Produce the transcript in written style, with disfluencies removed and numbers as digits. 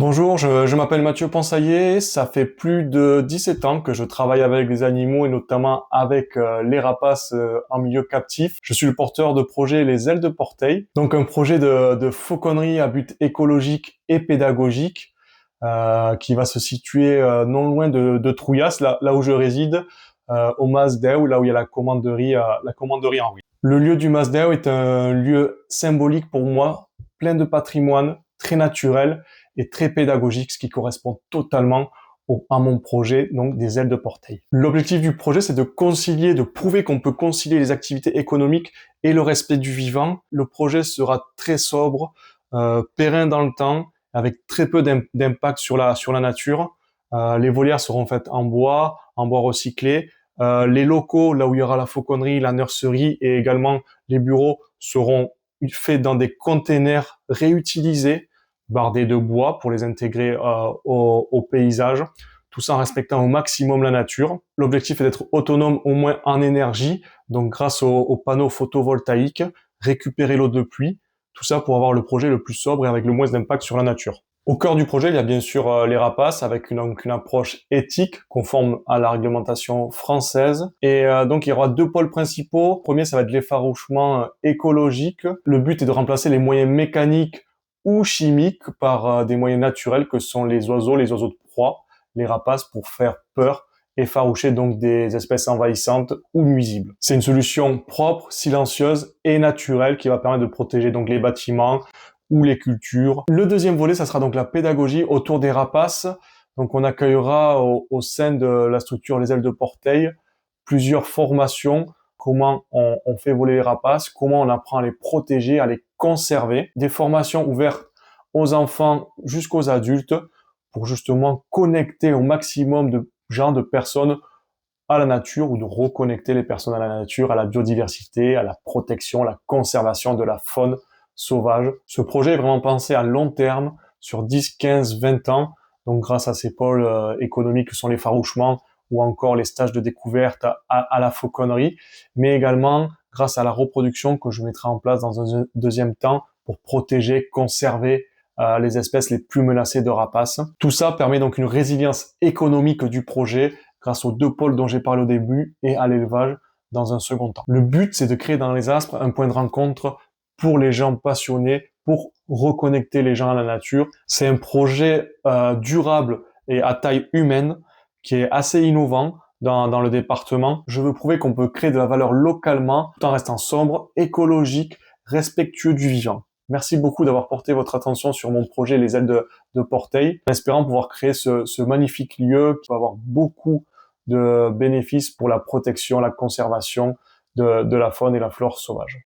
Bonjour, je m'appelle Mathieu Ponsaillé. Ça fait plus de 17 ans que je travaille avec les animaux et notamment avec les rapaces en milieu captif. Je suis le porteur de projet Les Ailes de Porteil, donc un projet de fauconnerie à but écologique et pédagogique qui va se situer non loin de Trouillas, là où je réside, au Masdeu, là où il y a la commanderie Henri. Le lieu du Masdeu est un lieu symbolique pour moi, plein de patrimoine, très naturel et très pédagogique, ce qui correspond totalement à mon projet, donc des ailes de Porteil. L'objectif du projet, c'est de prouver qu'on peut concilier les activités économiques et le respect du vivant. Le projet sera très sobre, pérenne dans le temps, avec très peu d'impact sur la nature. Les volières seront faites en bois recyclé. Les locaux, là où il y aura la fauconnerie, la nurserie et également les bureaux, seront faits dans des containers réutilisés, bardés de bois pour les intégrer au paysage. Tout ça en respectant au maximum la nature. L'objectif est d'être autonome au moins en énergie, donc grâce aux panneaux photovoltaïques, récupérer l'eau de pluie, tout ça pour avoir le projet le plus sobre et avec le moins d'impact sur la nature. Au cœur du projet, il y a bien sûr les rapaces avec une approche éthique conforme à la réglementation française. Et donc il y aura deux pôles principaux. Le premier, ça va être l'effarouchement écologique. Le but est de remplacer les moyens mécaniques ou chimiques par des moyens naturels que sont les oiseaux de proie, les rapaces pour faire peur, effaroucher donc des espèces envahissantes ou nuisibles. C'est une solution propre, silencieuse et naturelle qui va permettre de protéger donc les bâtiments, ou les cultures. Le deuxième volet, ça sera donc la pédagogie autour des rapaces. Donc on accueillera au sein de la structure Les Ailes de Porteil plusieurs formations, comment on fait voler les rapaces, comment on apprend à les protéger, à les conserver. Des formations ouvertes aux enfants jusqu'aux adultes pour justement connecter au maximum de gens, de personnes à la nature ou de reconnecter les personnes à la nature, à la biodiversité, à la protection, la conservation de la faune sauvage. Ce projet est vraiment pensé à long terme, sur 10, 15, 20 ans, donc grâce à ces pôles économiques que sont les farouchements ou encore les stages de découverte à la fauconnerie, mais également grâce à la reproduction que je mettrai en place dans un deuxième temps pour protéger, conserver les espèces les plus menacées de rapaces. Tout ça permet donc une résilience économique du projet grâce aux deux pôles dont j'ai parlé au début et à l'élevage dans un second temps. Le but, c'est de créer dans les Aspres un point de rencontre pour les gens passionnés, pour reconnecter les gens à la nature. C'est un projet durable et à taille humaine qui est assez innovant dans le département. Je veux prouver qu'on peut créer de la valeur localement tout en restant sobre, écologique, respectueux du vivant. Merci beaucoup d'avoir porté votre attention sur mon projet Les Ailes de Porteil, en espérant pouvoir créer ce magnifique lieu qui va avoir beaucoup de bénéfices pour la protection, la conservation de la faune et la flore sauvage.